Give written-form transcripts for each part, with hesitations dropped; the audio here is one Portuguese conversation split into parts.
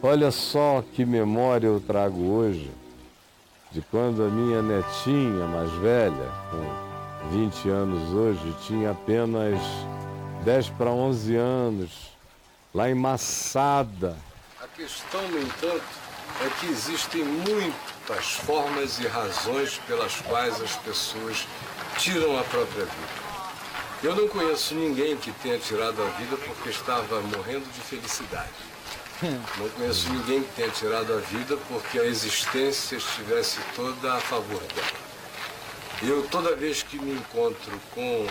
Olha só que memória eu trago hoje de quando a minha netinha mais velha, com 20 anos hoje, tinha apenas 10 para 11 anos, lá em Massada. A questão, no entanto, é que existem muitas formas e razões pelas quais as pessoas tiram a própria vida. Eu não conheço ninguém que tenha tirado a vida porque estava morrendo de felicidade. Não conheço ninguém que tenha tirado a vida porque a existência estivesse toda a favor dela. Eu, toda vez que me encontro com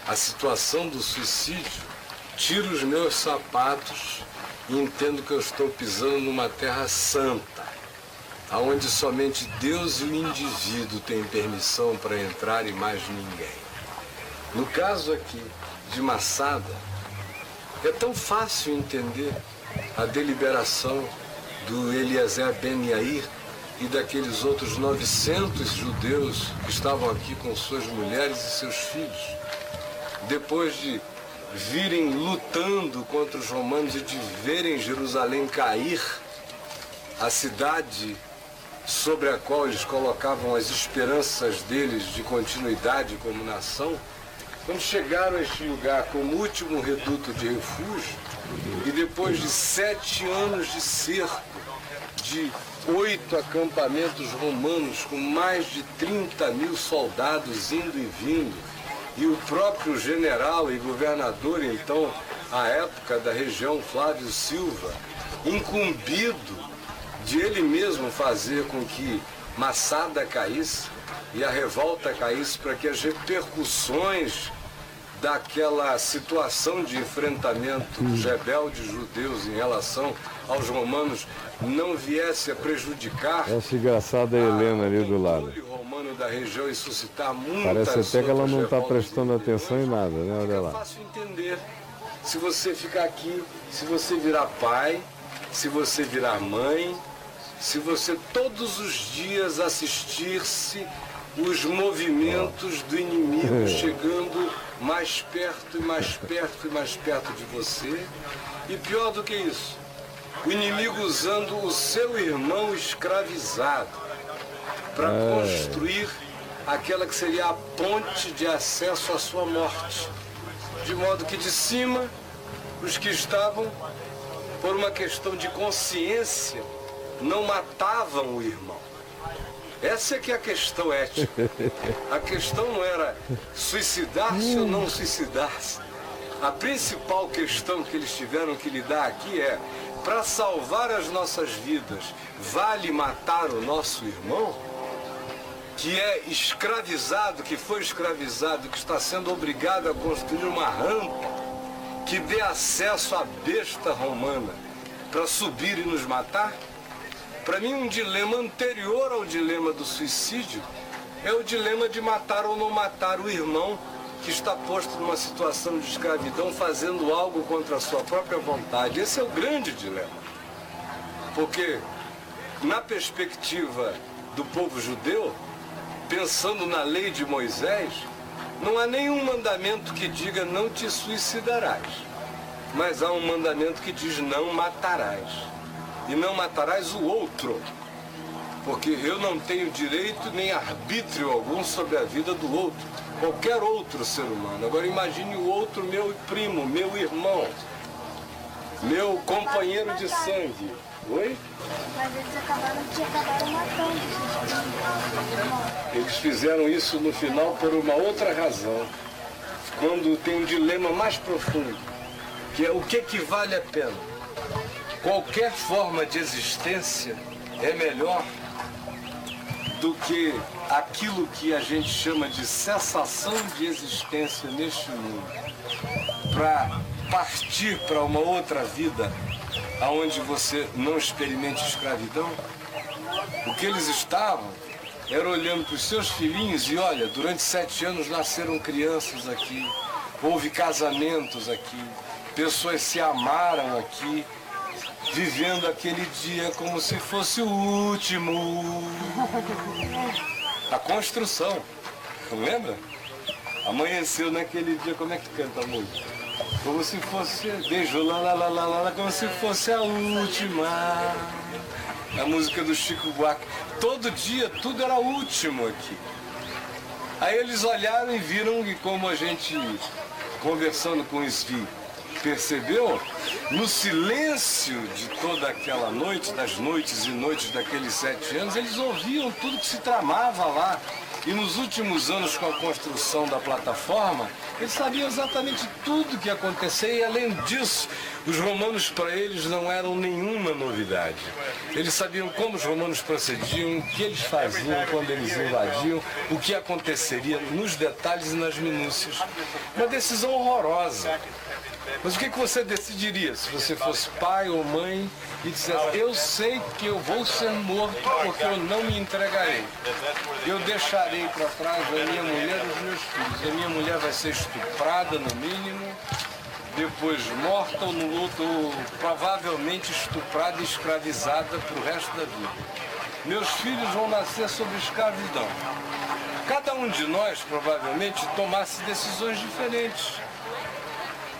a situação do suicídio, tiro os meus sapatos e entendo que eu estou pisando numa terra santa, onde somente Deus e o indivíduo têm permissão para entrar e mais ninguém. No caso aqui de Massada, é tão fácil entender a deliberação do Eliezer Ben Yair e daqueles outros 900 judeus que estavam aqui com suas mulheres e seus filhos, depois de virem lutando contra os romanos e de verem Jerusalém cair, a cidade sobre a qual eles colocavam as esperanças deles de continuidade como nação. Quando chegaram a este lugar como último reduto de refúgio, e depois de 7 anos de cerco, de 8 acampamentos romanos com mais de 30 mil soldados indo e vindo, e o próprio general e governador, então, à época da região, Flávio Silva, incumbido de ele mesmo fazer com que Massada caísse, e a revolta caísse para que as repercussões daquela situação de enfrentamento dos rebeldes judeus em relação aos romanos não viesse a prejudicar essa engraçada Helena ali do lado. O romano da região e suscitar muitas. Parece até que ela não está prestando atenção em nada, né? Olha lá. É fácil entender. Se você ficar aqui, se você virar pai, se você virar mãe, se você todos os dias assistir-se os movimentos do inimigo chegando mais perto e mais perto e mais perto de você. E pior do que isso, o inimigo usando o seu irmão escravizado para construir aquela que seria a ponte de acesso à sua morte. De modo que de cima, os que estavam, por uma questão de consciência, não matavam o irmão. Essa é que é a questão ética. A questão não era suicidar-se ou não suicidar-se. A principal questão que eles tiveram que lidar aqui é: para salvar as nossas vidas, vale matar o nosso irmão? Que é escravizado, que foi escravizado, que está sendo obrigado a construir uma rampa que dê acesso à besta romana para subir e nos matar? Para mim, um dilema anterior ao dilema do suicídio é o dilema de matar ou não matar o irmão que está posto numa situação de escravidão, fazendo algo contra a sua própria vontade. Esse é o grande dilema. Porque, na perspectiva do povo judeu, pensando na lei de Moisés, não há nenhum mandamento que diga não te suicidarás. Mas há um mandamento que diz não matarás. E não matarás o outro, porque eu não tenho direito nem arbítrio algum sobre a vida do outro, qualquer outro ser humano. Agora imagine o outro, meu primo, meu irmão, meu companheiro de sangue. Oi? Mas eles acabaram matando. Eles fizeram isso no final por uma outra razão, quando tem um dilema mais profundo, que é o que vale a pena. Qualquer forma de existência é melhor do que aquilo que a gente chama de cessação de existência neste mundo, para partir para uma outra vida onde você não experimente escravidão. O que eles estavam era olhando para os seus filhinhos e olha, durante 7 anos nasceram crianças aqui, houve casamentos aqui, pessoas se amaram aqui, vivendo aquele dia como se fosse o último. A construção, lembra? Amanheceu naquele dia, como é que canta a música? Como se fosse, beijo lá, lá, lá, lá, lá, lá, como se fosse a última. A música do Chico Buarque. Todo dia, tudo era último aqui. Aí eles olharam e viram que, como a gente, conversando com o Svi, percebeu, no silêncio de toda aquela noite, das noites e noites daqueles 7 anos, eles ouviam tudo que se tramava lá. E nos últimos anos, com a construção da plataforma, eles sabiam exatamente tudo que ia acontecer. E além disso, os romanos para eles não eram nenhuma novidade. Eles sabiam como os romanos procediam, o que eles faziam quando eles invadiam, o que aconteceria nos detalhes e nas minúcias. Uma decisão horrorosa. Mas o que você decidiria se você fosse pai ou mãe e dissesse: eu sei que eu vou ser morto porque eu não me entregarei. Eu deixarei para trás a minha mulher e os meus filhos. A minha mulher vai ser estuprada no mínimo, depois morta ou no outro, provavelmente estuprada e escravizada para o resto da vida. Meus filhos vão nascer sob escravidão. Cada um de nós provavelmente tomasse decisões diferentes.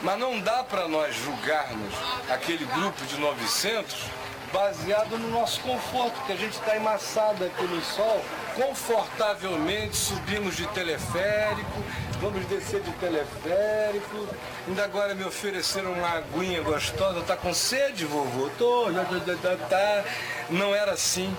Mas não dá para nós julgarmos aquele grupo de 900 baseado no nosso conforto, que a gente está emassado aqui no sol, confortavelmente, subimos de teleférico, vamos descer de teleférico, ainda agora me ofereceram uma aguinha gostosa. Tá com sede, vovô? Tô, tá. Não era assim,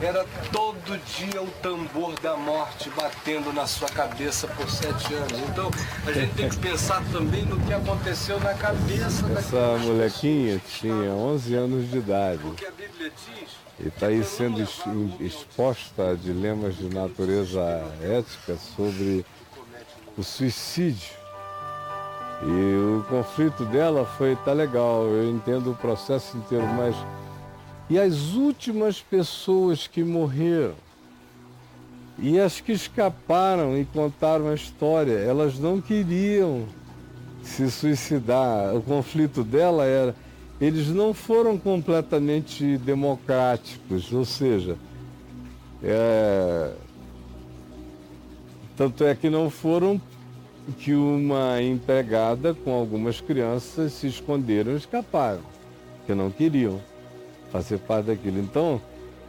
era todo dia o tambor da morte batendo na sua cabeça por 7 anos. Então a gente tem que pensar também no que aconteceu na cabeça Essa molequinha tinha 11 anos de idade. Porque a Bíblia diz... E está aí sendo exposta a dilemas de natureza ética sobre o suicídio. E o conflito dela foi, tá legal, eu entendo o processo inteiro, mas... E as últimas pessoas que morreram, e as que escaparam e contaram a história, elas não queriam se suicidar. O conflito dela era... Eles não foram completamente democráticos, ou seja, tanto é que não foram, que uma empregada com algumas crianças se esconderam e escaparam, porque não queriam fazer parte daquilo. Então,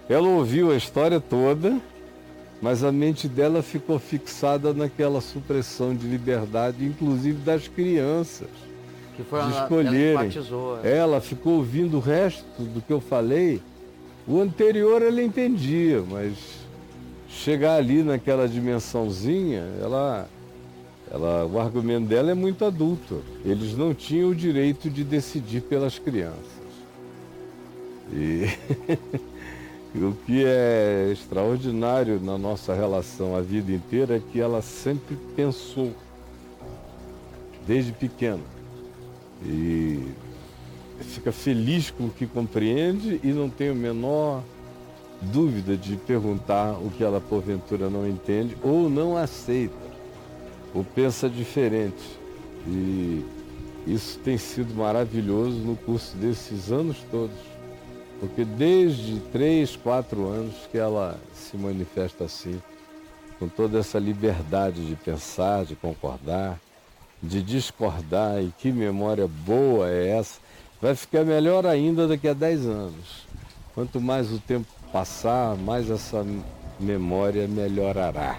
ela ouviu a história toda, mas a mente dela ficou fixada naquela supressão de liberdade, inclusive das crianças. Que foi De escolherem. Ela enfatizou. Ela ficou ouvindo o resto do que eu falei. O anterior ela entendia, mas chegar ali naquela dimensãozinha, o argumento dela é muito adulto. Eles não tinham o direito de decidir pelas crianças. E o que é extraordinário na nossa relação a vida inteira é que ela sempre pensou, desde pequena. E fica feliz com o que compreende e não tem a menor dúvida de perguntar o que ela porventura não entende ou não aceita, ou pensa diferente. E isso tem sido maravilhoso no curso desses anos todos, porque desde 3, 4 anos que ela se manifesta assim, com toda essa liberdade de pensar, de concordar, de discordar. E que memória boa é essa. Vai ficar melhor ainda daqui a 10 anos. Quanto mais o tempo passar, mais essa memória melhorará.